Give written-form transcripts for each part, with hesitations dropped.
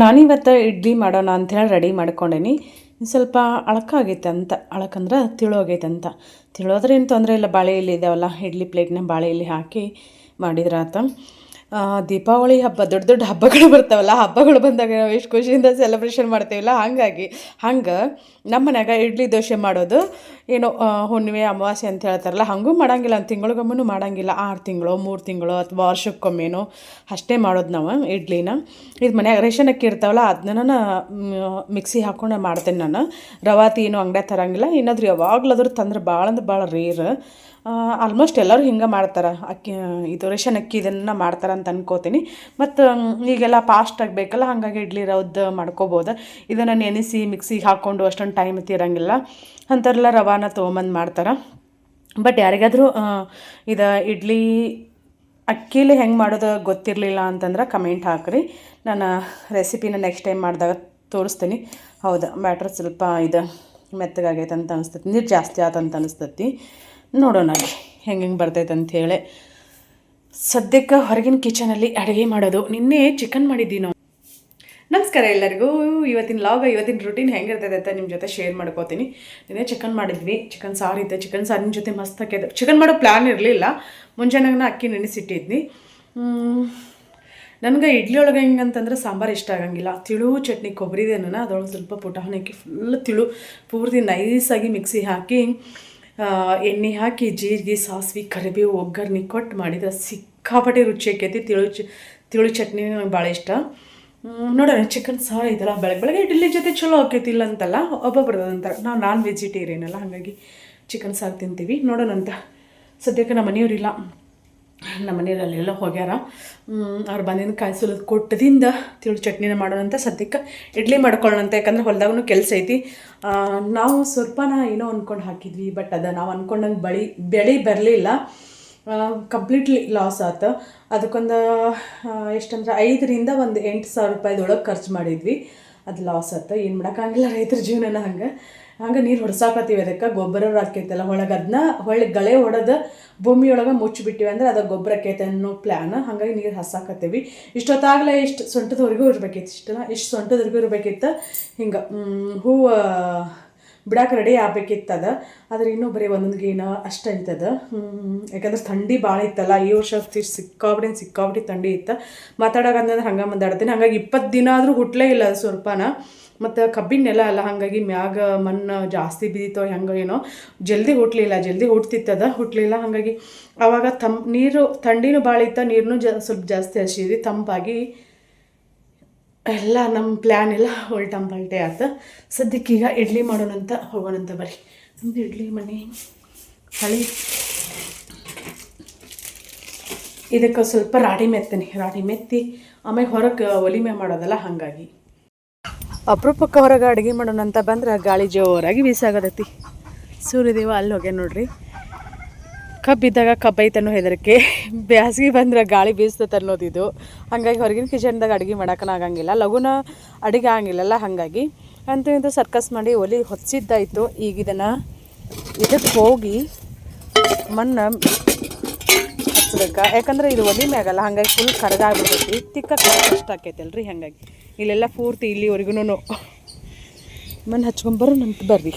ನಾನಿವತ್ತು ಇಡ್ಲಿ ಮಾಡೋಣ ಅಂಥೇಳಿ ರೆಡಿ ಮಾಡ್ಕೊಂಡೇನಿ. ಸ್ವಲ್ಪ ಅಳಕಾಗೈತೆ ಅಂತ, ಅಳಕಂದ್ರೆ ತಿಳೋಗೈತೆ ಅಂತ. ತಿಳೋದ್ರೆ ಏನು ತೊಂದರೆ ಇಲ್ಲ, ಬಾಳೆ ಎಲೆ ಇದಾವಲ್ಲ, ಇಡ್ಲಿ ಪ್ಲೇಟ್ನ ಬಾಳೆ ಎಲೆ ಹಾಕಿ ಮಾಡಿದ್ರಾತ. ದೀಪಾವಳಿ ಹಬ್ಬ, ದೊಡ್ಡ ದೊಡ್ಡ ಹಬ್ಬಗಳು ಬರ್ತಾವಲ್ಲ, ಹಬ್ಬಗಳು ಬಂದಾಗ ನಾವು ಎಷ್ಟು ಖುಷಿಯಿಂದ ಸೆಲೆಬ್ರೇಷನ್ ಮಾಡ್ತೀವಲ್ಲ, ಹಂಗೆ ನಮ್ಮ ಮನ್ಯಾಗ ಇಡ್ಲಿ ದೋಸೆ ಮಾಡೋದು ಏನೋ ಹುಣ್ಣಿಮೆ ಅಮಾವಾಸ್ಯೆ ಅಂತ ಹೇಳ್ತಾರಲ್ಲ, ಹಾಗೂ ಮಾಡೋಂಗಿಲ್ಲ, ತಿಂಗಳಿಗೊಮ್ಮೆ ಮಾಡೋಂಗಿಲ್ಲ, 6 ತಿಂಗಳು 3 ತಿಂಗಳು ಅಥವಾ ವರ್ಷಕ್ಕೊಮ್ಮೆನೋ ಅಷ್ಟೇ ಮಾಡೋದು ನಾವು ಇಡ್ಲಿನ. ಇದು ಮನ್ಯಾಗ ರೇಷನ್ ಅಕ್ಕಿ ಇರ್ತಾವಲ್ಲ, ಅದನ್ನ ಮಿಕ್ಸಿ ಹಾಕ್ಕೊಂಡು ಮಾಡ್ತೇನೆ ನಾನು. ರವಾತಿ ಏನೋ ಅಂಗಡಿ ತರಂಗಿಲ್ಲ, ಏನಾದರೂ ಯಾವಾಗಲಾದ್ರೂ ತಂದ್ರೆ ಭಾಳ ಅಂದ್ರೆ ಭಾಳ ರೇರ್. ಆಲ್ಮೋಸ್ಟ್ ಎಲ್ಲರೂ ಹಿಂಗೆ ಮಾಡ್ತಾರೆ, ಇದು ರೇಷನ್ ಅಕ್ಕಿ ಇದನ್ನು ಮಾಡ್ತಾರೆ ಅಂತ ಅನ್ಕೋತೀನಿ. ಮತ್ತು ಈಗೆಲ್ಲ ಫಾಸ್ಟ್ ಆಗಬೇಕಲ್ಲ, ಹಾಗಾಗಿ ಇಡ್ಲಿ ರವ್ದು ಮಾಡ್ಕೋಬೋದು. ಇದನ್ನು ನೆನೆಸಿ ಮಿಕ್ಸಿಗೆ ಹಾಕ್ಕೊಂಡು ಅಷ್ಟೊಂದು ಟೈಮ್ ಇರಂಗಿಲ್ಲ ಅಂತಾರೆಲ್ಲ ರವಾನ ತೊಗೊಂಬಂದು ಮಾಡ್ತಾರೆ. ಬಟ್ ಯಾರಿಗಾದರೂ ಇದು ಇಡ್ಲಿ ಅಕ್ಕಿಲಿ ಹೆಂಗೆ ಮಾಡೋದು ಗೊತ್ತಿರಲಿಲ್ಲ ಅಂತಂದ್ರೆ ಕಮೆಂಟ್ ಹಾಕಿರಿ, ನಾನು ರೆಸಿಪಿನ ನೆಕ್ಸ್ಟ್ ಟೈಮ್ ಮಾಡಿದಾಗ ತೋರಿಸ್ತೀನಿ. ಹೌದು, ಬ್ಯಾಟ್ರ್ ಸ್ವಲ್ಪ ಇದು ಮೆತ್ತಗಾಗೈತೆ ಅಂತ ಅನಿಸ್ತೈತಿ, ನೀರು ಜಾಸ್ತಿ ಆತಂತ ಅನಿಸ್ತೈತಿ. ನೋಡೋಣ ಹೆಂಗೆ ಬರ್ತೈತೆ ಅಂಥೇಳಿ. ಸದ್ಯಕ್ಕೆ ಹೊರಗಿನ ಕಿಚನಲ್ಲಿ ಅಡುಗೆ ಮಾಡೋದು. ನಿನ್ನೆ ಚಿಕನ್ ಮಾಡಿದ್ದೀವಿ ನಾವು. ನಮಸ್ಕಾರ ಎಲ್ಲರಿಗೂ. ಇವತ್ತಿನ ರೂಟೀನ್ ಹೆಂಗಿರ್ತೈತೆ ಅಂತ ನಿಮ್ಮ ಜೊತೆ ಶೇರ್ ಮಾಡ್ಕೋತೀನಿ. ನಿನ್ನೆ ಚಿಕನ್ ಮಾಡಿದ್ವಿ, ಚಿಕನ್ ಸಾರು ಇತ್ತು. ಚಿಕನ್ ಸಾರಿನ ಜೊತೆ ಮಸ್ತ್ ಹಾಕಿದ್ದು. ಚಿಕನ್ ಮಾಡೋ ಪ್ಲ್ಯಾನ್ ಇರಲಿಲ್ಲ, ಮುಂಜಾನೆಗೆ ಅಕ್ಕಿ ನೆನೆಸಿಟ್ಟಿದ್ನಿ. ನನಗೆ ಇಡ್ಲಿ ಒಳಗೆ ಹೆಂಗಂತಂದ್ರೆ ಸಾಂಬಾರು ಇಷ್ಟ ಆಗಂಗಿಲ್ಲ. ತಿಳು ಚಟ್ನಿ ಕೊಬ್ಬರಿದೇನ ಅದರೊಳಗೆ ಸ್ವಲ್ಪ ಪುಟಾಣಿ ಹಾಕಿ ಫುಲ್ ಪೂರ್ತಿ ನೈಸಾಗಿ ಮಿಕ್ಸಿ ಹಾಕಿ ಎಣ್ಣೆ ಹಾಕಿ ಜೀರಿಗೆ ಸಾಸಿವೆ ಕರಿಬೇವು ಒಗ್ಗರಣೆ ಕೊಟ್ಟು ಮಾಡಿದ್ರೆ ಸಿಕ್ಕಾಪಟ್ಟೆ ರುಚಿ ಆಕೈತಿ. ತಿಳು ಚಟ್ನಿ ನನಗೆ ಭಾಳ ಇಷ್ಟ. ನೋಡೋಣ, ಚಿಕನ್ ಸಾರು ಐತಲ್ಲ, ಬೆಳಗ್ಗೆ ಇಡ್ಲಿ ಜೊತೆ ಚಲೋ ಆಕೈತಿ, ಇಲ್ಲ ಅಂತಲ್ಲ, ಒಬ್ಬೊಬ್ರದ್ದು ಅಂತಾರೆ. ನಾವು ನಾನ್ ವೆಜಿಟೇರಿಯನ್ ಅಲ್ಲ, ಹಾಗಾಗಿ ಚಿಕನ್ ಸಾರು ತಿಂತೀವಿ. ನೋಡೋಣ ಅಂತ. ಸದ್ಯಕ್ಕೆ ನಮ್ಮ ಮನೆಯವರಿಲ್ಲ, ನಮ್ಮ ಮನೆಯವರಲ್ಲೆಲ್ಲ ಹೋಗ್ಯಾರ. ಅವ್ರು ಬಂದಿನ ಕಾಯಿ ಸುಲಿದು ಕೊಟ್ಟದಿಂದ ತಿಳು ಚಟ್ನಿನ ಮಾಡೋಣಂತ. ಸದ್ಯಕ್ಕೆ ಇಡ್ಲಿ ಮಾಡ್ಕೊಳ್ಳೋಣಂತ, ಯಾಕಂದ್ರೆ ಹೊಲದಾಗೂ ಕೆಲಸ ಐತಿ. ನಾವು ಸ್ವಲ್ಪನ ಏನೋ ಅಂದ್ಕೊಂಡು ಹಾಕಿದ್ವಿ, ಬಟ್ ಅದು ನಾವು ಅಂದ್ಕೊಂಡಂಗೆ ಬೆಳೆ ಬರಲಿಲ್ಲ. ಕಂಪ್ಲೀಟ್ಲಿ ಲಾಸ್ ಆಯ್ತು. ಅದಕ್ಕೊಂದು ಎಷ್ಟಂದ್ರೆ 5ರಿಂದ 8,000 ರೂಪಾಯಿದೊಳಗೆ ಖರ್ಚು ಮಾಡಿದ್ವಿ. ಅದು ಲಾಸ್ ಆಯ್ತು. ಏನು ಮಾಡೋಕ್ಕಾಗಿಲ್ಲ, ರೈತರ ಜೀವನನ ಹಂಗೆ ನೀರು ಹೊಡ್ಸಾಕತ್ತೀವಿ. ಅದಕ್ಕೆ ಗೊಬ್ಬರ ಹಾಕೈತಲ್ಲ ಒಳಗೆ, ಅದನ್ನ ಹೊಳ್ಳಿ ಗಳೆ ಹೊಡೆದು ಭೂಮಿಯೊಳಗೆ ಮುಚ್ಚಿಬಿಟ್ಟಿವಿ ಅಂದ್ರೆ ಅದು ಗೊಬ್ಬರ ಆಕೈತೆ ಅನ್ನೋ ಪ್ಲ್ಯಾನ್. ಹಾಗಾಗಿ ನೀರು ಹಸಾಕತ್ತೀವಿ. ಇಷ್ಟೊತ್ತಾಗಲೇ ಇಷ್ಟು ಸೊಂಟದವರೆಗೂ ಇರಬೇಕಿತ್ತು, ಇಷ್ಟು ಸೊಂಟದವರೆಗೂ ಇರಬೇಕಿತ್ತು. ಹಿಂಗೆ ಹೂವು ಬಿಡಕ್ಕೆ ರೆಡಿ ಆಗ್ಬೇಕಿತ್ತದ. ಆದರೆ ಇನ್ನೂ ಬರೀ ಒಂದೊಂದು ಗೇನ ಅಷ್ಟು ಐತದ. ಯಾಕಂದ್ರೆ ಥಂಡಿ ಭಾಳ ಇತ್ತಲ್ಲ ಈ ವರ್ಷ, ಸಿಕ್ಕಾಬಿಟ್ಟು ಥಂಡಿ ಇತ್ತು. ಮಾತಾಡೋಕಂತಂದ್ರೆ ಹಂಗೆ ಮಾತಾಡ್ತೀನಿ. ಹಾಗಾಗಿ 20 ದಿನ ಆದರೂ ಹುಟ್ಟಲೇ ಇಲ್ಲ ಸ್ವಲ್ಪನ. ಮತ್ತು ಕಬ್ಬಿನ ನೆಲ ಅಲ್ಲ, ಹಾಗಾಗಿ ಮ್ಯಾಗ ಮಣ್ಣು ಜಾಸ್ತಿ ಬಿದ್ದಿತ್ತೋ ಹೆಂಗೋ ಏನೋ, ಜಲ್ದಿ ಹುಟ್ಟಲಿಲ್ಲ. ಹಾಗಾಗಿ ಆವಾಗ ನೀರು ಥಂಡಿನೂ ಭಾಳ ಇತ್ತು, ನೀರನ್ನೂ ಸ್ವಲ್ಪ ಜಾಸ್ತಿ ಹಸಿದ್ವಿ. ತಂಪಾಗಿ ಎಲ್ಲ ನಮ್ಮ ಪ್ಲ್ಯಾನ್ ಎಲ್ಲ ಉಲ್ಟಂಪಲ್ಟೆ ಆಯ್ತು. ಸದ್ಯಕ್ಕೀಗ ಇಡ್ಲಿ ಮಾಡೋಣಂತ ಹೋಗೋಣಂತ. ಬರ್ರಿ, ನಮ್ಮದು ಇಡ್ಲಿ ಮನೆ ಹಳಿ. ಇದಕ್ಕೆ ಸ್ವಲ್ಪ ರಾಡಿ ಮೆತ್ತಿ ಆಮೇಲೆ ಹೊರಗೆ ಒಲಿಮೆ ಮಾಡೋದಲ್ಲ, ಹಾಗಾಗಿ ಅಪರೂಪಕ್ಕೆ ಹೊರಗೆ ಅಡುಗೆ ಮಾಡೋಣಂತ ಬಂದ್ರೆ ಗಾಳಿ ಜೋರಾಗಿ ಬೀಸಾಗದೈತಿ. ಸೂರ್ಯದೇವ ಅಲ್ಲಿ ಹೋಗ್ಯ ನೋಡ್ರಿ. ಕಬ್ಬಿದ್ದಾಗ ಕಬ್ಬೈತನ್ನೋ ಹೆದರಿಕೆ, ಬ್ಯಾಸಿಗೆ ಬಂದ್ರೆ ಗಾಳಿ ಬೀಸ್ತೈತೆ ಅನ್ನೋದಿದು. ಹಾಗಾಗಿ ಹೊರಗಿನ ಕಿಚನ್ದಾಗ ಅಡುಗೆ ಮಾಡೋಕ್ಕೂ ಆಗಂಗಿಲ್ಲ, ಲಘುನ ಅಡುಗೆ ಆಗಂಗಿಲ್ಲಲ್ಲ. ಹಾಗಾಗಿ ಅಂತೂ ಸರ್ಕಸ್ ಮಾಡಿ ಒಲಿ ಹೊತ್ತಿದ್ದಾಯಿತು. ಈಗ ಇದಕ್ಕೆ ಹೋಗಿ ಮಣ್ಣು ಹಚ್ಬೇಕು, ಯಾಕಂದ್ರೆ ಇದು ಒಲಿ ಮ್ಯಾಗಲ್ಲ, ಹಾಗಾಗಿ ಫುಲ್ ಕರಗಾಗ್ಬಿಡ್ತೈತಿ. ತಿಕ್ಕಕ್ಕೆ ಕಷ್ಟ ಆಕೈತಲ್ರಿ. ಹಾಗಾಗಿ ಇಲ್ಲೆಲ್ಲ ಪೂರ್ತಿ ಇಲ್ಲಿವರೆಗೂ ಮಣ್ಣು ಹಚ್ಕೊಂಬರೋಣಂತ ಬರ್ರಿ.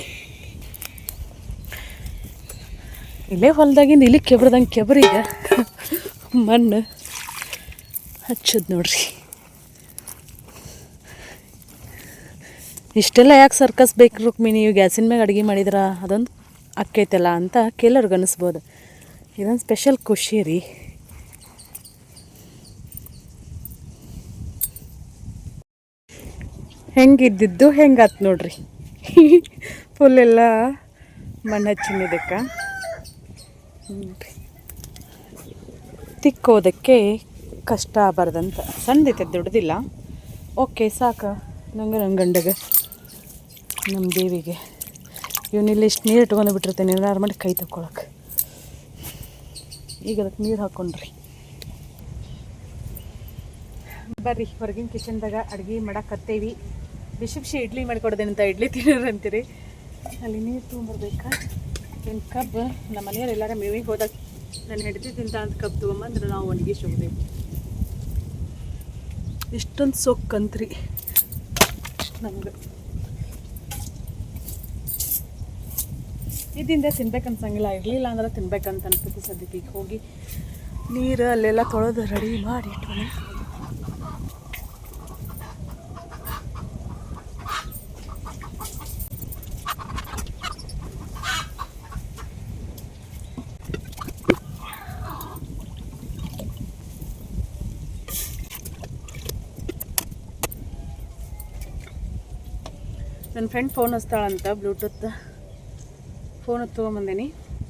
ಇಲ್ಲೇ ಹೊಲದಾಗಿಂದ ಇಲ್ಲಿ ಕೆಬ್ರಿಗೆ ಮಣ್ಣು ಹಚ್ಚೋದು ನೋಡ್ರಿ. ಇಷ್ಟೆಲ್ಲ ಯಾಕೆ ಸರ್ಕಸ್ ಬೇಕು ರುಕ್ಮಿಣಿ, ನೀವು ಗ್ಯಾಸಿನ ಮ್ಯಾಗ ಅಡುಗೆ ಮಾಡಿದ್ರೆ ಅದೊಂದು ಅಕ್ಕೈತಲ್ಲ ಅಂತ ಕೆಲವ್ರಿಗೆ ಅನಿಸ್ಬೋದು. ಇದೊಂದು ಸ್ಪೆಷಲ್ ಖುಷಿ ರೀ. ಹೆಂಗಿದ್ದಿದ್ದು ಹೆಂಗಾತು ನೋಡ್ರಿ. ಫುಲ್ಲೆಲ್ಲ ಮಣ್ಣು ಹಚ್ಚಿನಿದ್ದಕ್ಕೆ ತಿಕ್ಕೋದಕ್ಕೆ ಕಷ್ಟ ಆಗಬಾರ್ದಂತ. ಸಣ್ಣದೈತೆ, ದೊಡ್ಡದಿಲ್ಲ. ಓಕೆ, ಸಾಕು ನಂಗೆ, ನನ್ನ ಗಂಡಗೆ, ನಮ್ಮ ದೇವಿಗೆ. ಇವನಿಲ್ಲಿ ಇಷ್ಟು ನೀರು ಇಟ್ಕೊಂಡು ಬಿಟ್ಟಿರ್ತೇನೆ ಏನಾರು ಮಾಡಿ ಕೈ ತಕ್ಕೊಳಕ್ಕೆ. ಈಗ ಅದಕ್ಕೆ ನೀರು ಹಾಕ್ಕೊಂಡ್ರಿ. ಬರ್ರಿ, ಹೊರಗಿನ ಕಿಚನ್ದಾಗ ಅಡುಗೆ ಮಾಡಕ್ಕತ್ತೇವಿ. ಬಿಸಿ ಇಡ್ಲಿ ಮಾಡಿಕೊಡ್ದೇನಂತ, ಇಡ್ಲಿ ತಿನ್ನೋರಂತೀರಿ. ಅಲ್ಲಿ ನೀರು ತೊಗೊಂಬರ್ಬೇಕಾ? ಏನು ಕಬ್ಬು ನಮ್ಮ ಮನೆಯವ್ರು ಎಲ್ಲಾರ ಮೇವಿಗೆ ಹೋದಾಗ ನಾನು ಹೆಂಡತಿ ತಿಂತ ಅಂತ ಕಬ್ಬು ತೊಗೊಂಬಂದ್ರೆ ನಾವು ಒಣಗಿಸಿ ಹೋಗ್ಬೇಕು. ಇಷ್ಟೊಂದು ಸೊಕ್ಕಂತ್ರಿ. ನಮ್ಗೆ ಇದಿಂದ ತಿನ್ಬೇಕನ್ಸಂಗಿಲ್ಲ, ಇರಲಿಲ್ಲ ಅಂದ್ರೆ ತಿನ್ಬೇಕಂತ ಅನ್ಸುತ್ತೆ. ಸದ್ಯಕ್ಕೆ ಈಗ ಹೋಗಿ ನೀರು ಅಲ್ಲೆಲ್ಲ ತೊಳೆದು ರೆಡಿ ಮಾಡಿ ಇಟ್ವನೆ. ನನ್ನ ಫ್ರೆಂಡ್ ಫೋನ್ ಹಚ್ತಾಳಂತ, ಬ್ಲೂಟೂತ್ ಫೋನ್ ತೊಗೊಂಬಂದೇನಿ.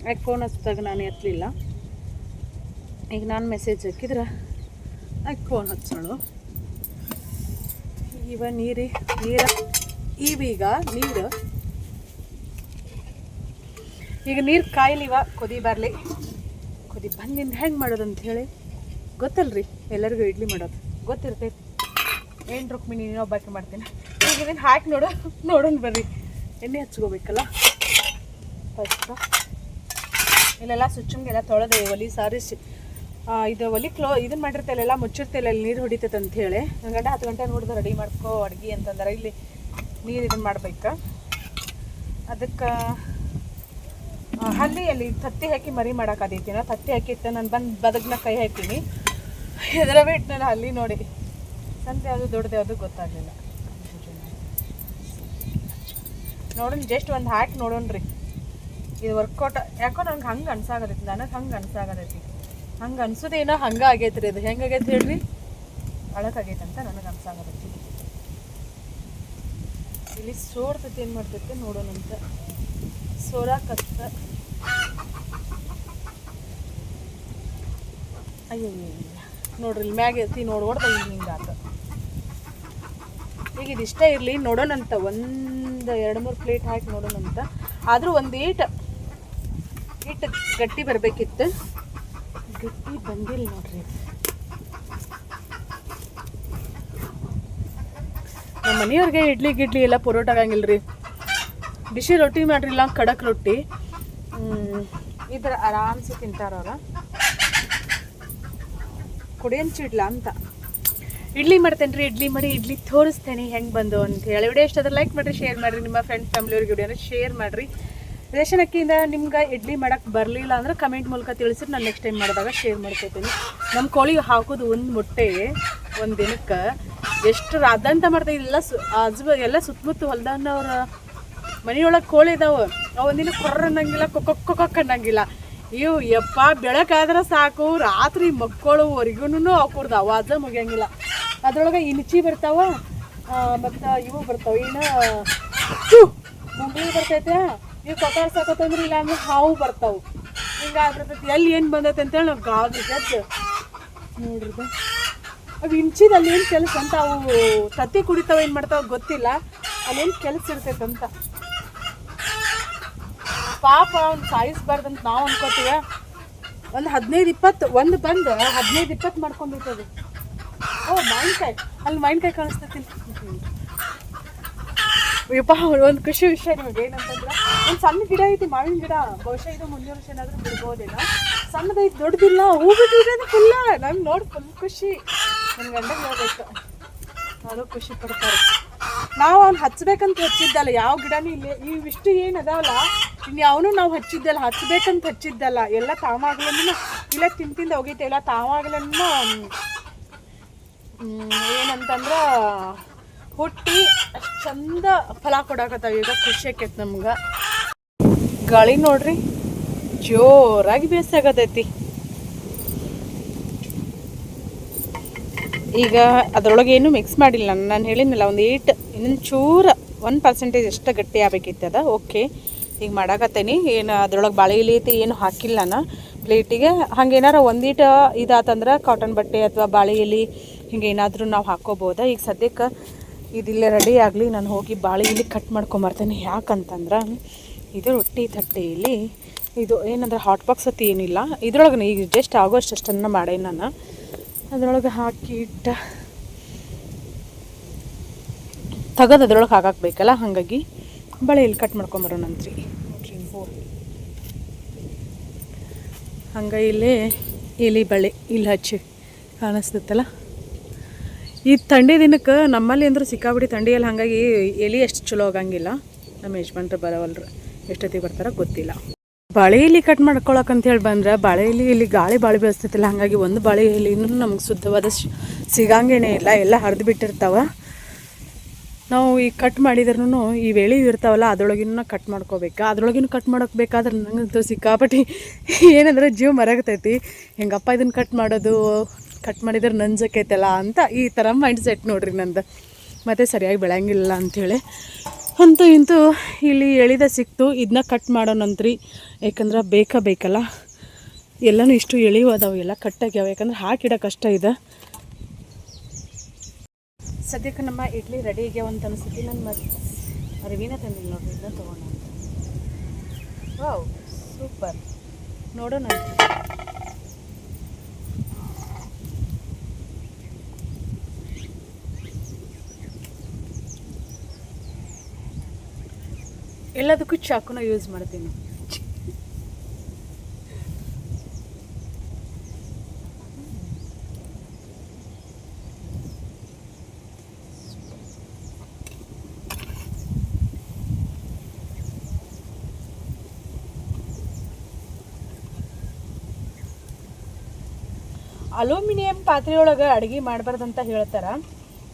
ಯಾಕೆ ಫೋನ್ ಹಚ್ಚಿದಾಗ ನಾನು ಎತ್ತಲಿಲ್ಲ. ಈಗ ನಾನು ಮೆಸೇಜ್ ಹಾಕಿದ್ರೆ ಯಾಕೆ ಫೋನ್ ಹಚ್ಚೋಳು. ಈಗ ನೀರು ಈಗ ನೀರು ಕಾಯ್ಲಿವ, ಕುದಿ ಬರಲಿ. ಕುದಿ ಬಂದಿಂದ ಹೆಂಗೆ ಮಾಡೋದು ಅಂತ ಹೇಳಿ ಗೊತ್ತಲ್ರಿ ಎಲ್ಲರಿಗೂ. ಇಡ್ಲಿ ಮಾಡೋದು ಗೊತ್ತಿರ್ತೈತಿ. ಏನು ರುಕ್ಮಿಣಿ ನೀನು ಒಬ್ಬಾಕಿ ಮಾಡ್ತೀನಿ. ಈಗ ಇದನ್ನು ಹಾಕಿ ನೋಡೋಣ ಬರ್ರಿ. ಎಣ್ಣೆ ಹಚ್ಕೋಬೇಕಲ್ಲ ಫಸ್ಟ್. ಇಲ್ಲೆಲ್ಲ ಸುಚ್ಚಂಗೆಲ್ಲ ತೊಳೆದೆ ಒಲಿ ಸಾರಿಸಿ. ಇದು ಒಲಿ ಇದನ್ನು ಮಾಡಿರ್ತಲ್ಲ, ಎಲ್ಲ ಮುಚ್ಚಿರ್ತಲ್ಲ, ಇಲ್ಲಿ ನೀರು ಹೊಡಿತೈತೆ ಅಂತ ಹೇಳಿ. ಒಂದು ಗಂಟೆ 10 ಗಂಟೆ ನೋಡಿದ್ರೆ ರೆಡಿ ಮಾಡ್ಕೋ ಅಡುಗೆ ಅಂತಂದ್ರೆ ಇಲ್ಲಿ ನೀರು ಇದನ್ನು ಮಾಡ್ಬೇಕು. ಅದಕ್ಕೆ ಅಲ್ಲಿ ತತ್ತಿ ಹಾಕಿ ಮರಿ ಮಾಡೋಕ್ಕಾದೈತಿ. ತತ್ತಿ ಹಾಕಿತ್ತು, ನಾನು ಬಂದು ಬದಗ್ನ ಕೈ ಹಾಕೀನಿ. ಎದರ ಬಿಟ್ಟು ಅಲ್ಲಿ ನೋಡಿ ಸಂತೆ ಯಾವುದು ದೊಡ್ಡದು ಯಾವುದು ಗೊತ್ತಾಗಲಿಲ್ಲ. ನೋಡೋಣ, ಜಸ್ಟ್ ಒಂದು ಹಾಕಿ ನೋಡೋಣ್ರಿ. ಇದು ವರ್ಕೌಟ್ ಯಾಕೋ ನಂಗೆ ಹಂಗೆ ಅನ್ಸಾಗತೈತಿ. ನನಗೆ ಹಂಗೆ ಅನ್ಸಾಗತೈತಿ. ಹಂಗೆ ಅನ್ಸೋದೇನೋ ಹಂಗೆ ಆಗೈತೆ ರೀ. ಅದು ಹೆಂಗೆ ಆಗೈತೆ ಹೇಳ್ರಿ, ಅಳಕಾಗೈತೆ ಅಂತ ನನಗೆ ಅನ್ಸಾಗತೈತಿ. ಇಲ್ಲಿ ಸೋರ್ತೈತಿ, ಏನು ಮಾಡ್ತೈತೆ ನೋಡೋಣ ಅಂತ. ಸೋರಾಕತ್ತ ಅಯ್ಯೋ ನೋಡ್ರಿ, ಇಲ್ಲಿ ಮ್ಯಾಗ ಐತಿ ನೋಡಿ ಹೊಡ್ದ ಹಿಂಗೆ ಆತ. ಈಗ ಇದಿಷ್ಟ ಇರಲಿ, ನೋಡೋಣಂತ. ಒಂದು 2-3 ಪ್ಲೇಟ್ ಹಾಕಿ ನೋಡೋಣಂತ. ಆದರೂ ಒಂದು ಈಟ್ ಗಟ್ಟಿ ಬರಬೇಕಿತ್ತು. ಗಟ್ಟಿ ಬಂದಿಲ್ಲ ನೋಡ್ರಿ. ನಮ್ಮ ಮನೆಯವ್ರಿಗೆ ಇಡ್ಲಿ ಎಲ್ಲ ಪರೋಟ ಆಗಂಗಿಲ್ಲ ರೀ. ಬಿಸಿ ರೊಟ್ಟಿ ಮಾಡ್ರಿಲ್ಲ, ಖಡಕ್ ರೊಟ್ಟಿ ಈ ಥರ ಆರಾಮ್ಸೆ ತಿಂತಾರವ್ರ. ಕುಡಿಯಂಚಿಡ್ಲ ಅಂತ ಇಡ್ಲಿ ಮಾಡ್ತೇನೆ ರೀ. ಇಡ್ಲಿ ತೋರಿಸ್ತೇನೆ ಹೆಂಗೆ ಬಂದು ಅಂತ ಹೇಳಿ. ವಿಡಿಯೋ ಇಷ್ಟಾದ್ರೆ ಲೈಕ್ ಮಾಡಿರಿ, ಶೇರ್ ಮಾಡಿರಿ. ನಿಮ್ಮ ಫ್ರೆಂಡ್ಸ್ ಫ್ಯಾಮಿಲಿಯವ್ರಿಗೆ ವಿಡಿಯೋನ ಶೇರ್ ಮಾಡಿರಿ. ರೇಷನ್ ಅಕ್ಕಿಯಿಂದ ನಿಮ್ಗೆ ಇಡ್ಲಿ ಮಾಡೋಕ್ಕೆ ಬರಲಿಲ್ಲ ಅಂದ್ರೆ ಕಮೆಂಟ್ ಮೂಲಕ ತಿಳಿಸಿರಿ. ನಾನು ನೆಕ್ಸ್ಟ್ ಟೈಮ್ ಮಾಡಿದಾಗ ಶೇರ್ ಮಾಡ್ಕೊತೀನಿ. ನಮ್ಮ ಕೋಳಿಗೆ ಹಾಕೋದು ಒಂದು ಮೊಟ್ಟೆ ಒಂದು ದಿನಕ್ಕೆ ಎಷ್ಟು ರಾದಂತ ಮಾಡ್ತಾಯಿಲ್ಲ. ಎಲ್ಲ ಸುತ್ತಮುತ್ತ ಹೊಲ್ದನ್ನವ್ರ ಮನೆಯೊಳಗೆ ಕೋಳಿ ಇದಾವೆ. ಒಂದಿನ ಕೊರ್ರ ಅನ್ನಂಗಿಲ್ಲ, ಕೊಕ್ಕೊ ಅನ್ನಂಗಿಲ್ಲ. ಇವು ಯಪ್ಪ ಬೆಳಕಾದ್ರೆ ಸಾಕು, ರಾತ್ರಿ ಮಕ್ಕಳುವರೆಗೂ ಅವ್ರದ್ದು ಆವಾಜ ಮುಗಿಯಂಗಿಲ್ಲ. ಅದ್ರೊಳಗೆ ಇಣಚಿ ಬರ್ತಾವ, ಮತ್ತು ಇವು ಬರ್ತಾವೆ, ಮುಂಗ್ಳಿ ಬರ್ತೈತೆ. ಇವು ಕೊಕ್ಕಾರ್ ಸಾಕೋತಂದ್ರೆ ಇಲ್ಲ ಅಂದ್ರೆ ಹಾವು ಬರ್ತಾವೆ. ಹಿಂಗೆ ಆಗ್ಬಿಡ್ತೈತಿ. ಎಲ್ಲಿ ಏನು ಬಂದೈತೆ ಅಂತೇಳಿ ನಾವು ಗಾಬರಿ ಗದ್ದು ನೋಡ್ರಿ. ಅವು ಇಣ್ಚಿದ ಅಲ್ಲಿ ಏನು ಕೆಲಸ ಅಂತ, ಅವು ತತ್ತಿ ಕುಡಿತಾವೆ, ಏನು ಮಾಡ್ತಾವೆ ಗೊತ್ತಿಲ್ಲ. ಅಲ್ಲೇನು ಕೆಲಸ ಇರ್ತೈತಂತ. ಪಾಪ ಅವ್ನು ಸಾಯಿಸ್ಬಾರ್ದಂತ ನಾವು ಅನ್ಕೋತೀವಿ. ಒಂದು 15-20 ಒಂದು ಬಂದು 15-20 ಮಾಡ್ಕೊಂಡ್ಬಿಡ್ತದೆ. ಮಾವಿನಕಾಯಿ, ಅಲ್ಲಿ ಮಾವಿನಕಾಯಿ ಕಾಣಿಸ್ತೈತಿ. ಯಪ್ಪ ಒಂದು ಖುಷಿ ವಿಷಯ ನಿಮಗೆ ಏನಂತಂದ್ರೆ, ಒಂದು ಸಣ್ಣ ಗಿಡ ಐತಿ, ಮಾವಿನ ಗಿಡ. ಬಹುಶಃ ಇದು 300 ವರ್ಷ ಏನಾದರೂ ಬಿಡ್ಬೋದೇನೋ. ಸಣ್ಣದೈತಿ, ದೊಡ್ಡದಿಲ್ಲ. ಹೂ ಬಿಟ್ಟಿರೋದು ಫುಲ್ಲ. ನಂಗೆ ನೋಡಿ ಫುಲ್ ಖುಷಿ. ನನ್ನ ಗಂಡಗೆ ಹೋಗ್ಬೇಕು, ಅದು ಖುಷಿ ಪಡ್ತಾರೆ. ನಾವು ಅವ್ನು ಹಚ್ಬೇಕಂತ ಹಚ್ಚಿದ್ದಲ್ಲ, ಯಾವ ಗಿಡನೂ ಇಲ್ಲ. ಇವಿಷ್ಟು ಏನು ಅದಾವಲ್ಲ, ಇನ್ಯಾವನು ನಾವು ಹಚ್ಬೇಕಂತ ಹಚ್ಚಿದ್ದಲ್ಲ. ಎಲ್ಲ ತಾವಾಗ್ಲೂ ಇಲ್ಲ, ತಿಂದು ಹೋಗೈತೆ. ಎಲ್ಲ ತಾವಾಗ್ಲೂ ಏನಂತಂದ್ರೆ ಹುಟ್ಟಿ ಅಷ್ಟು ಚಂದ ಫಲ ಕೊಡಾಕತ್ತಾವ. ಈಗ ಖುಷಿ ಆಕೈತೆ ನಮ್ಗೆ. ಗಾಳಿ ನೋಡ್ರಿ ಜೋರಾಗಿ ಬೇಸಾಗತೈತಿ. ಈಗ ಅದರೊಳಗೆ ಏನು ಮಿಕ್ಸ್ ಮಾಡಿಲ್ಲ. ನಾನು ಹೇಳಿದ್ನಲ್ಲ, ಒಂದು ಇನ್ನೊಂದು ಚೂರ 1% ಎಷ್ಟು ಗಟ್ಟಿ ಆಗಬೇಕಿತ್ತದ. ಓಕೆ, ಈಗ ಮಾಡಾಕತ್ತೇನಿ. ಏನು ಅದ್ರೊಳಗೆ ಬಾಳೆ ಎಲೆ ಐತಿ, ಏನು ಹಾಕಿಲ್ಲ ನಾನು ಪ್ಲೇಟಿಗೆ. ಹಂಗೇನಾರ ಒಂದೀಟ ಇದಾತಂದ್ರೆ ಕಾಟನ್ ಬಟ್ಟೆ ಅಥವಾ ಬಾಳೆ ಎಲೆ ಹಿಂಗೇನಾದರೂ ನಾವು ಹಾಕ್ಕೋಬೋದ. ಈಗ ಸದ್ಯಕ್ಕೆ ಇದಿಲ್ಲೇ ರೆಡಿ ಆಗಲಿ, ನಾನು ಹೋಗಿ ಬಾಳೆ ಎಲೆ ಕಟ್ ಮಾಡ್ಕೊಂಬರ್ತೇನೆ. ಯಾಕಂತಂದ್ರೆ ಇದು ರೊಟ್ಟಿ ತಟ್ಟೆಯಲ್ಲಿ ಇದು ಏನಂದ್ರೆ ಹಾಟ್ ಬಾಕ್ಸ್ ಅತಿ ಏನಿಲ್ಲ. ಇದ್ರೊಳಗೆ ಈಗ ಜಸ್ಟ್ ಆಗೋಷ್ಟು ಅಷ್ಟನ್ನು ಮಾಡೇನಿ ನಾನು. ಅದ್ರೊಳಗೆ ಹಾಕಿ ಇಟ್ಟು ತೆಗೆದು ಅದ್ರೊಳಗೆ ಹಾಕಾಕ್ಬೇಕಲ್ಲ, ಹಾಗಾಗಿ ಬಳೆ ಎಲ್ಲಿ ಕಟ್ ಮಾಡ್ಕೊಂಬರೋಣಂತ್ರಿ. ಹಂಗೆ ಇಲ್ಲೇ ಎಲೆ ಬಳೆ ಇಲ್ಲಿ ಹಚ್ಚಿ ಕಾಣಿಸ್ತೈತಲ್ಲ, ಈ ಥಂಡಿ ದಿನಕ್ಕೆ ನಮ್ಮಲ್ಲಿ ಅಂದ್ರೆ ಸಿಕ್ಕಾಬಿಡಿ ಥಂಡಿಯಲ್ಲಿ ಹಾಗಾಗಿ ಎಲೆ ಅಷ್ಟು ಚಲೋ ಆಗಂಗಿಲ್ಲ. ನಮ್ಮ ಯಜಮಾನ್ರು ಬರೋವಲ್ರು, ಎಷ್ಟೊತ್ತಿಗೆ ಬರ್ತಾರೋ ಗೊತ್ತಿಲ್ಲ. ಬಾಳೆ ಎಲೆ ಕಟ್ ಮಾಡ್ಕೊಳಕಂತ ಹೇಳಿ ಬಂದ್ರೆ ಬಾಳೆ ಎಲೆ ಇಲ್ಲಿ ಗಾಳಿ ಬಾಳೆ ಬೆಳೆಸ್ತೈತಿಲ್ಲ, ಹಾಗಾಗಿ ಒಂದು ಬಾಳೆ ಎಲೆನೂ ನಮ್ಗೆ ಶುದ್ಧವಾದ ಸಿಗಂಗೇನೇ ಇಲ್ಲ, ಎಲ್ಲ ಹರಿದು ಬಿಟ್ಟಿರ್ತಾವ. ನಾವು ಈಗ ಕಟ್ ಮಾಡಿದ್ರೂ ಈ ವೇಳೆ ಇರ್ತಾವಲ್ಲ ಅದ್ರೊಳಗಿನ ಕಟ್ ಮಾಡ್ಕೋಬೇಕು. ಅದ್ರೊಳಗಿನ ಕಟ್ ಮಾಡೋಕೆ ಬೇಕಾದ್ರೆ ನಂಗಂತೂ ಸಿಕ್ಕಾಪಟ್ಟಿ ಏನಂದ್ರೆ ಜೀವ ಮರಗತೈತಿ. ಹೆಂಗಪ್ಪ ಇದನ್ನು ಕಟ್ ಮಾಡೋದು, ಕಟ್ ಮಾಡಿದ್ರೆ ನಂಜಕೈತಲ್ಲ ಅಂತ ಈ ಥರ ಮೈಂಡ್ ಸೆಟ್ ನೋಡ್ರಿ ನಂದು. ಮತ್ತು ಸರಿಯಾಗಿ ಬೆಳೆಯಂಗಿಲ್ಲ ಅಂಥೇಳಿ ಅಂತೂ ಇಂತೂ ಇಲ್ಲಿ ಎಳಿದ ಸಿಕ್ತು. ಇದನ್ನ ಕಟ್ ಮಾಡೋಣಂತ್ರಿ, ಯಾಕಂದ್ರೆ ಬೇಕಲ್ಲ. ಎಲ್ಲನೂ ಇಷ್ಟು ಎಳಿವು ಅದಾವೆ, ಎಲ್ಲ ಕಟ್ಟಾಗ್ಯಾವ, ಯಾಕಂದ್ರೆ ಹಾಕಿಡೋ ಕಷ್ಟ ಇದೆ. ಸದ್ಯಕ್ಕೆ ನಮ್ಮ ಇಡ್ಲಿ ರೆಡಿ ಆಗ್ಯಾವ ಅಂತ ಅನಿಸುತ್ತೆ. ನಾನು ಮತ್ತೆ ಅರಿವಿನ ತಂದಿಲ್ಲ ನೋಡ್ರಿ, ಇದನ್ನ ತೊಗೊಂಡು. Wow, super. ನೋಡೋಣ. ಎಲ್ಲದಕ್ಕೂ ಚಾಕುನ ಯೂಸ್ ಮಾಡ್ತೀನಿ. ಅಲ್ಯೂಮಿನಿಯಂ ಪಾತ್ರೆಯೊಳಗೆ ಅಡುಗೆ ಮಾಡಬಾರ್ದಂತ ಹೇಳ್ತಾರೆ.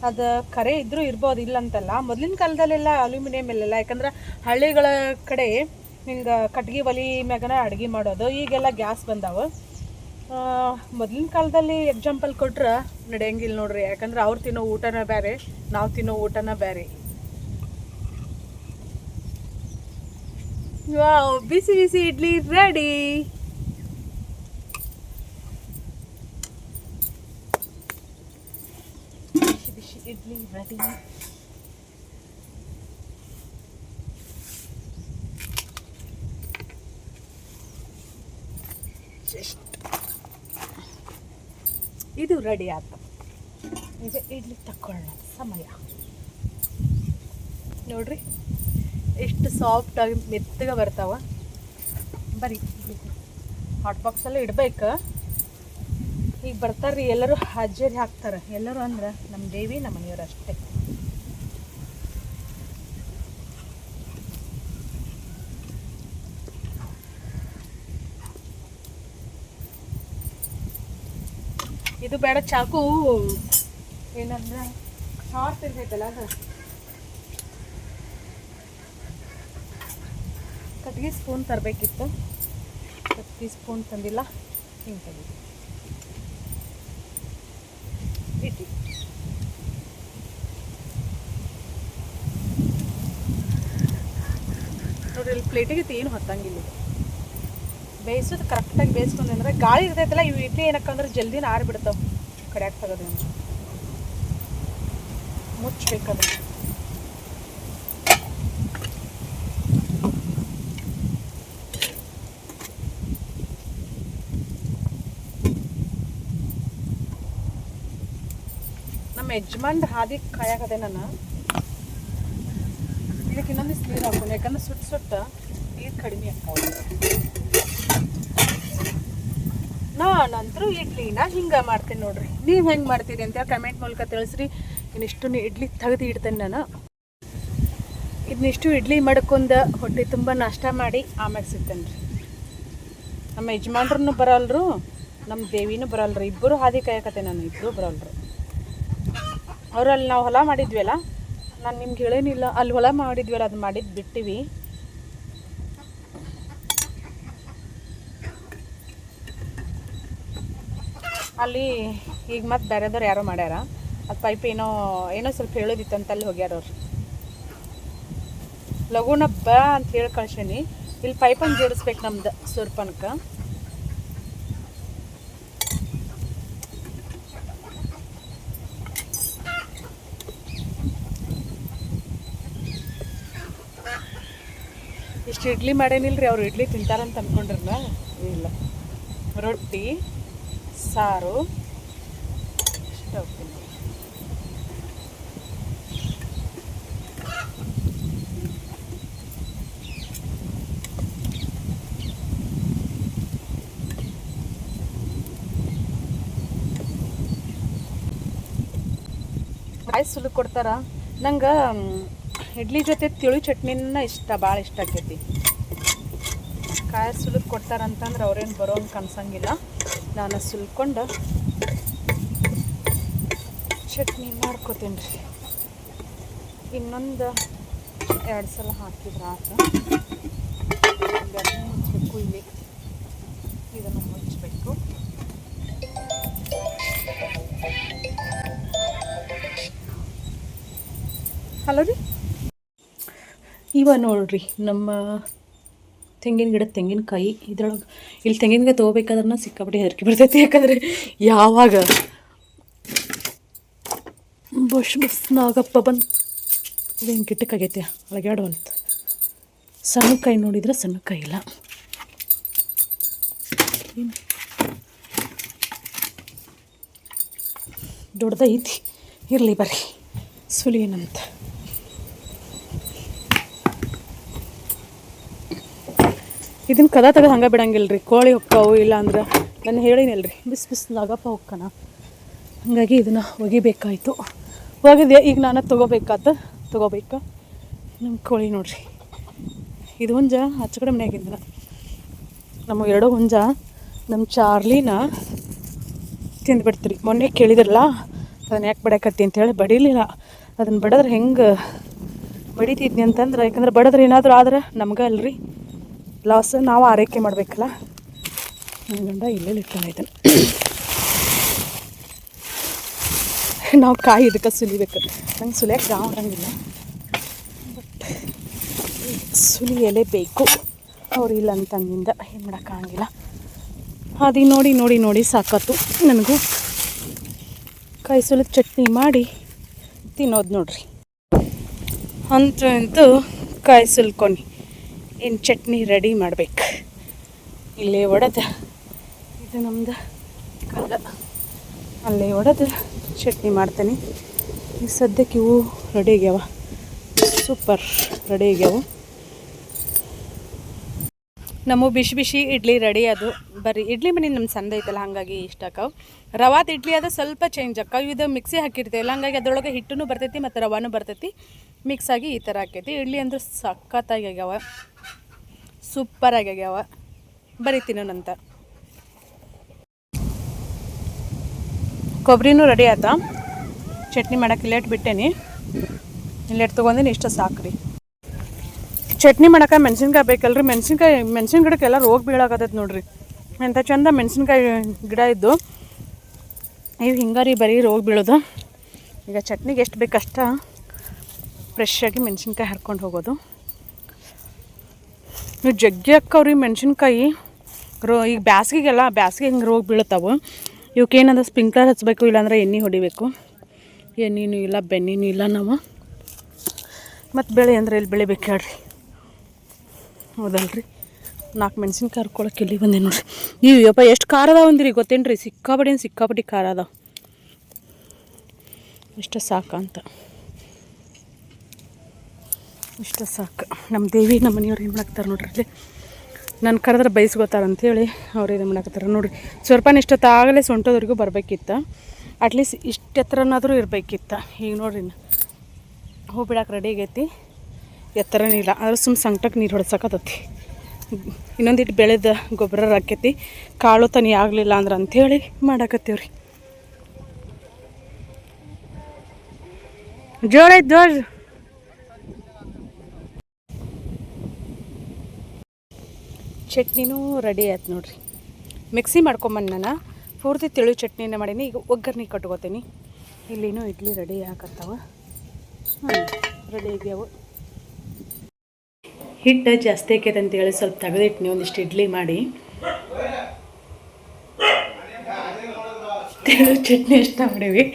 ಅದು ಖರೆ ಇದ್ರೂ ಇರ್ಬೋದು, ಇಲ್ಲ ಅಂತಲ್ಲ. ಮೊದಲಿನ ಕಾಲದಲ್ಲೆಲ್ಲ ಅಲ್ಯೂಮಿನಿಯಂ ಇಲ್ಲೆಲ್ಲ, ಯಾಕಂದ್ರೆ ಹಳ್ಳಿಗಳ ಕಡೆ ಹಿಂಗೆ ಕಟ್ಗೆ ಒಲೆ ಮ್ಯಾಗನ ಅಡುಗೆ ಮಾಡೋದು. ಈಗೆಲ್ಲ ಗ್ಯಾಸ್ ಬಂದಾವೆ. ಮೊದಲಿನ ಕಾಲದಲ್ಲಿ ಎಕ್ಸಾಂಪಲ್ ಕೊಟ್ರೆ ನಡೆಯಂಗಿಲ್ಲ ನೋಡ್ರಿ, ಯಾಕಂದ್ರೆ ಅವ್ರು ತಿನ್ನೋ ಊಟನ ಬೇರೆ, ನಾವು ತಿನ್ನೋ ಊಟನ ಬೇರೆ. ವಾವ್, ಬಿಸಿ ಬಿಸಿ ಇಡ್ಲಿ ರೆಡಿ. ಇಡ್ಲಿ ರೆಡಿ. ಇದು ರೆಡಿ ಆಯ್ತು. ಈಗ ಇಡ್ಲಿ ತಕ್ಕೊಳ್ಳೋಣ ಸಮಯ. ನೋಡ್ರಿ ಎಷ್ಟು ಸಾಫ್ಟಾಗಿ ಮೆತ್ತಗೆ ಬರ್ತಾವ. ಬರೀ ಹಾಟ್ ಬಾಕ್ಸಲ್ಲೇ ಇಡ್ಬೇಕು. ಈಗ ಬರ್ತಾರ್ರಿ ಎಲ್ಲರೂ, ಹಾಜರಿ ಹಾಕ್ತಾರೆ ಎಲ್ಲರೂ. ಅಂದ್ರೆ ನಮ್ಮ ದೇವಿ ನಮ್ಮ ಮನೆಯವರು ಅಷ್ಟೇ. ಇದು ಬೇಡ, ಚಾಕು ಏನಂದ್ರೆ ಶಾರ್ಪ್ ಇರ್ತೈತಲ್ಲ ಅದು. ಕಟ್ಗೆ ಸ್ಪೂನ್ ತರಬೇಕಿತ್ತು, ಕಟ್ಗೆ ಸ್ಪೂನ್ ತಂದಿಲ್ಲ. ಹಿಂಗೆ ತಂದಿದ್ದು ಇಡ್ಲಿ. ನೋಡ್ರಿ, ಇಲ್ಲಿ ಪ್ಲೇಟಿಗೆ ಏನು ಹೊತ್ತಂಗಿಲ್ಲ. ಬೇಯಿಸೋದು ಕರೆಕ್ಟಾಗಿ ಬೇಯಿಸ್ಕೊಂಡ್ರೆ ಗಾಳಿ ಇರ್ತೈತಲ್ಲ, ಇವು ಇಡ್ಲಿ ಏನಕ್ಕಂದ್ರೆ ಜಲ್ದಿನ ಆರಿಬಿಡ್ತಾವೆ. ಕಡಿಯಾಕೆ ತೆಗೋದು ಮುಚ್ಚಬೇಕದು. ನಮ್ಮ ಯಜಮಾನ್ರು ಹಾದಿ ಕಾಯಕದೆ. ನಾನು ಇದಕ್ಕೆ ಇನ್ನೊಂದಿಷ್ಟು ನೀರು ಹಾಕೋಣ, ಯಾಕಂದ್ರೆ ಸುಟ್ಟ ನೀರು ಕಡಿಮೆ ಆಗ್ತಾವೆ. ನಾನಂತರೂ ಇಡ್ಲಿನ ಹಿಂಗೆ ಮಾಡ್ತೀನಿ ನೋಡ್ರಿ. ನೀವು ಹೆಂಗೆ ಮಾಡ್ತೀರಿ ಅಂತೇಳಿ ಕಮೆಂಟ್ ಮೂಲಕ ತಿಳಿಸ್ರಿ. ಇನ್ನಿಷ್ಟು ಇಡ್ಲಿ ತೆಗೆದು ಇಡ್ತೇನೆ ನಾನು. ಇದನ್ನಿಷ್ಟು ಇಡ್ಲಿ ಮಾಡ್ಕೊಂಡು ಹೊಟ್ಟೆ ತುಂಬ ನಾಷ್ಟ ಮಾಡಿ ಆಮೇಲೆ ಸಿಗ್ತೇನೆ ರೀ. ನಮ್ಮ ಯಜಮಾನ್ರೂ ಬರಲ್ರು, ನಮ್ಮ ದೇವಿನೂ ಬರಲ್ರಿ. ಇಬ್ಬರು ಹಾದಿ ಕಾಯಕತ್ತೆ, ನಾನು ಇಬ್ಬರು ಬರಲ್ರು. ಅವರಲ್ಲಿ ನಾವು ಹೊಲ ಮಾಡಿದ್ವಲ್ಲ, ನಾನು ನಿಮ್ಗೆ ಹೇಳೇನಿಲ್ಲ, ಅಲ್ಲಿ ಹೊಲ ಮಾಡಿದ್ವಲ್ಲ, ಅದು ಮಾಡಿದ್ದು ಬಿಟ್ಟಿವಿ. ಅಲ್ಲಿ ಈಗ ಮತ್ತೆ ಬೇರೆದವ್ರು ಯಾರೋ ಮಾಡ್ಯಾರ. ಅದು ಪೈಪ್ ಏನೋ ಸ್ವಲ್ಪ ಹೇಳೋದಿತ್ತಂತ ಅಲ್ಲಿ ಹೋಗ್ಯಾರ ಅವ್ರು. ಲಘುನ ಬಾ ಅಂತ ಹೇಳಿ ಕಳ್ಸೀನಿ. ಇಲ್ಲಿ ಪೈಪನ್ನು ಜೋಡಿಸ್ಬೇಕು ನಮ್ದು ಸುರ್ಪನ್ಕ. ಇಷ್ಟು ಇಡ್ಲಿ ಮಾಡೇನಿಲ್ರಿ, ಅವ್ರು ಇಡ್ಲಿ ತಿಂತಾರಂತ ಅಂದ್ಕೊಂಡ್ರಲ್ಲ. ಇಲ್ಲ, ರೊಟ್ಟಿ ಸಾರು ಇಷ್ಟ ಹೋಗ್ತೀನಿ. ಕಾಯಿ ಸುಲಿದು ಕೊಡ್ತಾರೆ. ನಂಗೆ ಇಡ್ಲಿ ಜೊತೆ ತಿಳಿ ಚಟ್ನಿನ ಭಾಳ ಇಷ್ಟ ಆಕೈತಿ. ಕಾಯಿ ಸುಲಿದು ಕೊಡ್ತಾರಂತಂದ್ರೆ ಅವ್ರೇನು ಬರೋಂಗೆ ಕನ್ಸಂಗಿಲ್ಲ. ನಾನು ಸುಲ್ಕೊಂಡು ಚಟ್ನಿ ಮಾಡ್ಕೋತೀನಿ ರೀ. ಇನ್ನೊಂದು 2 ಸಲ ಹಾಕಿದ್ರೆ ಆತ. ಮುಚ್ಚಬೇಕು, ಇಲ್ಲಿ ಇದನ್ನು ಮುಚ್ಚಬೇಕು. ಹಲೋ ರೀ, ನೋಡ್ರಿ ನಮ್ಮ ತೆಂಗಿನ ಗಿಡದ ತೆಂಗಿನಕಾಯಿ. ಇದ್ರೊಳಗೆ ಇಲ್ಲಿ ತೆಂಗಿನಕಾಯಿ ತೊಗೋಬೇಕಾದ್ರೆ ಸಿಕ್ಕಾಪಟ್ಟೆ ಹೆದರಿಕೆ ಬರ್ತೈತಿ. ಯಾಕಂದರೆ ಯಾವಾಗ ಬಸ್ ನಾಗಪ್ಪ ಬಂದು ಇದೇನು ಗಿಟ್ಟಕ್ಕಾಗೈತೆ ಅಳಗ್ಯಾಡು ಅಂತ. ಸಣ್ಣ ಕಾಯಿ ನೋಡಿದ್ರೆ ಸಣ್ಣ ಕಾಯಿ ಇಲ್ಲ. ದೊಡ್ಡದೈತಿ, ಇರಲಿ ಬರ್ರಿ ಸುಲಿಯನಂತ. ಇದನ್ನು ಕದ ತೆಗೆದು ಹಂಗೆ ಬಿಡಂಗಿಲ್ಲ ರೀ. ಕೋಳಿ ಹೊಕ್ಕವು, ಇಲ್ಲ ಅಂದ್ರೆ ನಾನು ಹೇಳಿನಲ್ರಿ ಬಿಸಿ ನಾಗಪ್ಪ ಹೊಕ್ಕನ. ಹಾಗಾಗಿ ಇದನ್ನು ಒಗಿಬೇಕಾಯ್ತು. ಒಗಿದೆ ಈಗ ನಾನು ತೊಗೋಬೇಕಾ ನಮ್ಮ ಕೋಳಿ ನೋಡ್ರಿ. ಇದು ಹುಂಜ ಆಚೆ ಕಡೆ ಮನೆಯಾಗಿಂದ ನಮ್ಮ 2 ಹುಂಜ ನಮ್ಮ ಚಾರ್ಲಿನ ತಿಂದುಬಿಡ್ತೀರಿ. ಮೊನ್ನೆ ಕೇಳಿದ್ರಲ್ಲ ಅದನ್ನು ಯಾಕೆ ಬಡಿಯಕತ್ತಿ ಅಂತೇಳಿ. ಬಡಿಲಿಲ್ಲ. ಅದನ್ನು ಬಡಿದ್ರೆ ಹೆಂಗೆ ಬಡಿತಿದ್ನಿ ಅಂತಂದ್ರೆ, ಯಾಕಂದ್ರೆ ಬಡಿದ್ರೆ ಏನಾದರೂ ಆದ್ರೆ ನಮ್ಗೆ ಅಲ್ರಿ ಲಾಸ್. ನಾವು ಆರೈಕೆ ಮಾಡಬೇಕಲ್ಲ. ನನ್ನ ಗಂಡ ಇಲ್ಲೇ ಇಟ್ಕೊಂಡು ಇದನ್ನು ನಾವು ಕಾಯಿ ಇದಕ್ಕೆ ಸುಲಿಬೇಕು. ನಂಗೆ ಸುಲಿಯೋಕೆ ಆಗಂಗಿಲ್ಲ, ಬಟ್ ಸುಲಿಯಲೇಬೇಕು. ಅವ್ರು ಇಲ್ಲ ಅಂತಂದಿಂದ ಏನು ಮಾಡೋಕ್ಕಾಗಂಗಿಲ್ಲ. ಅದು ನೋಡಿ ಸಾಕತ್ತು ನನಗೂ. ಕಾಯಿ ಸುಲಿದ ಚಟ್ನಿ ಮಾಡಿ ತಿನ್ನೋದು ನೋಡ್ರಿ. ಅಂತೂ ಕಾಯಿ ಸುಲ್ಕೊಂಡು ಇನ್ನು ಚಟ್ನಿ ರೆಡಿ ಮಾಡ್ಬೇಕು. ಇಲ್ಲೇ ಒಡೆದು, ಇದು ನಮ್ದು ಕಲ್ಲ, ಅಲ್ಲೇ ಒಡೆದು ಚಟ್ನಿ ಮಾಡ್ತೀನಿ. ಈಗ ಸದ್ಯಕ್ಕೆ ಇವು ರೆಡಿ ಆಗ್ಯಾವ, ಸೂಪರ್ ರೆಡಿ ಆಗ್ಯಾವ. ನಮ್ಮ ಬಿಸಿ ಇಡ್ಲಿ ರೆಡಿ ಅದು. ಬರ್ರಿ, ಇಡ್ಲಿ ಮನೆ ನಮ್ಮ ಸಂದ ಐತಲ್ಲ, ಹಾಗಾಗಿ ಇಷ್ಟ ಆಕಾವು. ರವಾದ ಇಡ್ಲಿ ಅದು ಸ್ವಲ್ಪ ಚೇಂಜ್ ಆಕಾವು. ಇದು ಮಿಕ್ಸಿ ಹಾಕಿರ್ತೇವಲ್ಲ, ಹಾಗಾಗಿ ಅದರೊಳಗೆ ಹಿಟ್ಟೂ ಬರ್ತೈತಿ ಮತ್ತು ರವಾನೂ ಬರ್ತೈತಿ. ಮಿಕ್ಸ್ ಆಗಿ ಈ ಥರ ಆಕೈತಿ. ಇಡ್ಲಿ ಅಂದ್ರೆ ಸಖತ್ತಾಗಿ ಆಗ್ಯಾವ, ಸೂಪರಾಗಿ ಆಗ್ಯಾವ. ಬರೀ ತಿನ್ನೋಣಂತ. ಕೊಬ್ಬರಿನೂ ರೆಡಿ ಆಯ್ತಾ. ಚಟ್ನಿ ಮಾಡೋಕೆ ಇಲ್ಲೇಟ್ ಬಿಟ್ಟೇನಿ. ಇಲ್ಲೇಟ್ ತೊಗೊಂಡಿನಿ, ಇಷ್ಟ ಸಾಕ್ರಿ. ಚಟ್ನಿ ಮಾಡೋಕೆ ಮೆಣಸಿನ್ಕಾಯಿ ಬೇಕಲ್ರಿ. ಮೆಣಸಿನ ಗಿಡಕ್ಕೆಲ್ಲ ರೋಗ ಬೀಳಾಕತ್ತೈತೆ ನೋಡ್ರಿ. ಎಂಥ ಚಂದ ಮೆಣಸಿನ್ಕಾಯಿ ಗಿಡ ಇದ್ದು ಇವು ಹಿಂಗಾರಿ ಬರೀ ರೋಗ ಬೀಳೋದು. ಈಗ ಚಟ್ನಿಗೆ ಎಷ್ಟು ಬೇಕಷ್ಟ ಫ್ರೆಶ್ಶಾಗಿ ಮೆಣಸಿನ್ಕಾಯಿ ಹರ್ಕೊಂಡು ಹೋಗೋದು. ನೀವು ಜಗ್ಗಿ ಅಕ್ಕವ್ರಿ ಮೆಣಸಿನ್ಕಾಯಿ. ಈಗ ಬ್ಯಾಸಿಗೆ ಹಿಂಗೆ ರೋಗ ಬೀಳುತ್ತಾವೆ. ಇವಕ್ಕೇನಂದ್ರೆ ಸ್ಪ್ರಿಂಕ್ಲರ್ ಹಚ್ಚಬೇಕು, ಇಲ್ಲಾಂದ್ರೆ ಎಣ್ಣೆ ಹೊಡಿಬೇಕು. ಎಣ್ಣೆನೂ ಇಲ್ಲ, ಬೆಣ್ಣೆನೂ ಇಲ್ಲ. ನಾವು ಮತ್ತು ಬೆಳೆ ಅಂದರೆ ಇಲ್ಲಿ ಬೆಳಿಬೇಕು ಹೇಳ್ರಿ, ಹೌದಲ್ರಿ. 4 ಮೆಣಸಿನ್ಕಾಯಿ ಹರ್ಕೊಳಕ್ಕೆ ಇಲ್ಲಿ ಬಂದೆ ನೋಡ್ರಿ. ನೀವು ಯಪ್ಪ ಎಷ್ಟು ಖಾರ ಅದಾವ ಅಂದಿರಿ ಗೊತ್ತೇನು ರೀ? ಸಿಕ್ಕಾಪಟ್ಟಿ ಖಾರ ಅದಾವ. ಇಷ್ಟ ಸಾಕಂತ, ಇಷ್ಟ ಸಾಕು. ನಮ್ಮ ದೇವಿ ನಮ್ಮ ಮನೆಯವ್ರು ಏನು ಮಾಡಾಕ್ತಾರೆ ನೋಡ್ರಿ. ಅಲ್ಲಿ ನಾನು ಕರೆದ್ರೆ ಬೈಸ್ಕೋತಾರೆ ಅಂಥೇಳಿ ಅವ್ರು ಇದು ಮಾಡಾಕತ್ತಾರೆ ನೋಡ್ರಿ. ಸ್ವಲ್ಪನೇ ಇಷ್ಟೊತ್ತಾಗಲೇ ಸೊಂಟದವರೆಗೂ ಬರಬೇಕಿತ್ತು. ಅಟ್ಲೀಸ್ಟ್ ಇಷ್ಟು ಎತ್ತರನಾದರೂ ಇರಬೇಕಿತ್ತು. ಈಗ ನೋಡ್ರಿ ಹೂ ಬಿಡಕ್ಕೆ ರೆಡಿ ಆಗೈತಿ. ಎತ್ತರನೇ ಇಲ್ಲ, ಆದ್ರೆ ಸುಮ್ಮ ಸಂಕಟಕ್ಕೆ ನೀರು ಹೊಡ್ಸಕತ್ತತಿ. ಇನ್ನೊಂದಿಟ್ಟು ಬೆಳೆದ ಗೊಬ್ಬರ ಹಾಕೈತಿ, ಕಾಳು ತನಿ ಆಗಲಿಲ್ಲ ಅಂದ್ರೆ ಅಂಥೇಳಿ ಮಾಡಾಕತ್ತೀವ್ರಿ. ಜೋಳ ಐತೆ ಜೋಳ. ಚಟ್ನಿನೂ ರೆಡಿ ಆಯ್ತು ನೋಡ್ರಿ. ಮಿಕ್ಸಿ ಮಾಡ್ಕೊಂಬಂದು ನಾನು ಪೂರ್ತಿ ತಿಳಿ ಚಟ್ನಿನ ಮಾಡೀನಿ. ಈಗ ಒಗ್ಗರ್ನಿ ಕಟ್ಕೋತೀನಿ. ಇಲ್ಲಿನೂ ಇಡ್ಲಿ ರೆಡಿ ಹಾಕತ್ತಾವ. ರೆಡಿ ಆಗ್ಯಾವ. ಹಿಟ್ಟು ಜಾಸ್ತಿ ಆಕೈತೆ ಅಂತೇಳಿ ಸ್ವಲ್ಪ ತೆಗೆದಿಟ್ಟು ಒಂದಿಷ್ಟು ಇಡ್ಲಿ ಮಾಡಿ ತಿಳಿ ಚಟ್ನಿ ಇಷ್ಟ ಮಾಡೀವಿ.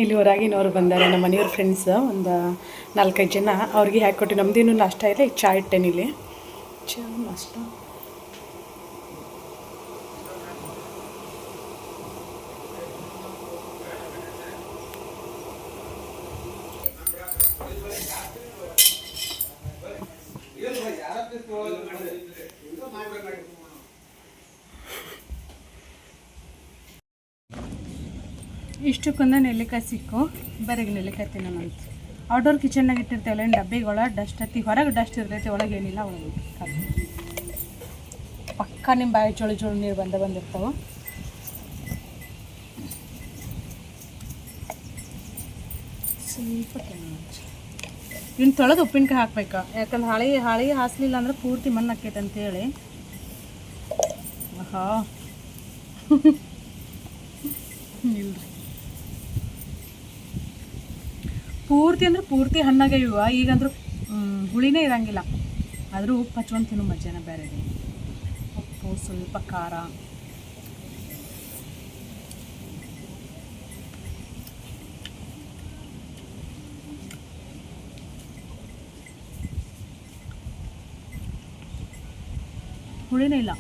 ಇಲ್ಲಿ ಹೊರಗಿನವ್ರು ಬಂದಾರೆ, ನಮ್ಮ ಮನೆಯವ್ರ ಫ್ರೆಂಡ್ಸ್ ಒಂದು 4-5 ಜನ. ಅವ್ರಿಗೆ ಹಾಕಿಕೊಟ್ಟು ನಮ್ದೇನು ನಾಷ್ಟ ಇಲ್ಲ. ಈಗ ಚಹಾ ಇಟ್ಟೇನಿ. ಇಲ್ಲಿ ಚಹಾ ನಾಷ್ಟ ಇಷ್ಟಕ್ಕೊಂದು ನೆಲ್ಲಿಕಾಯಿ ಸಿಕ್ಕು ಬರೀಗೆ ನೆಲ್ಲಿಕಾಯಿ ತಿನ್ನೋಣಂತ. ಔಟ್ಡೋರ್ ಕಿಚನ್ನಾಗ ಇಟ್ಟಿರ್ತೇವಲ್ಲ ಏನು ಡಬ್ಬಿಗಳ ಡಸ್ಟ್ ಹತ್ತಿ ಹೊರಗೆ ಡಸ್ಟ್ ಇರ್ತೈತೆ, ಒಳಗೆ ಏನಿಲ್ಲ ಒಳಗೆ ಪಕ್ಕ ನಿಮ್ಮ ಬಾಯಿ ಚೋಳಿ ಚೋಳಿ ನೀರು ಬಂದಿರ್ತಾವೆ. ಸ್ವಲ್ಪ ಇನ್ನು ತೊಳೆದು ಉಪ್ಪಿನಕಾಯಿ ಹಾಕ್ಬೇಕು, ಯಾಕಂದ್ರೆ ಹಾಳಿ ಹಾಸ್ಲಿಲ್ಲ ಅಂದ್ರೆ ಪೂರ್ತಿ ಮಣ್ಣು ಹಾಕೈತೆ ಅಂತೇಳಿ. ಆಹಾ ಇಲ್ರಿ ಪೂರ್ತಿ ಅಂದ್ರೆ ಪೂರ್ತಿ ಹಣ್ಣಾಗೆ ಇವ. ಈಗಂದ್ರೂ ಹುಳಿನೇ ಇರಂಗಿಲ್ಲ, ಆದರೂ ಉಪ್ಪು ಹಚ್ಕೊಂಡು ತಿನ್ನು ಮಧ್ಯಾಹ್ನ ಬೇರೆ. ಉಪ್ಪು ಸ್ವಲ್ಪ ಖಾರ, ಹುಳಿನೇ ಇಲ್ಲ.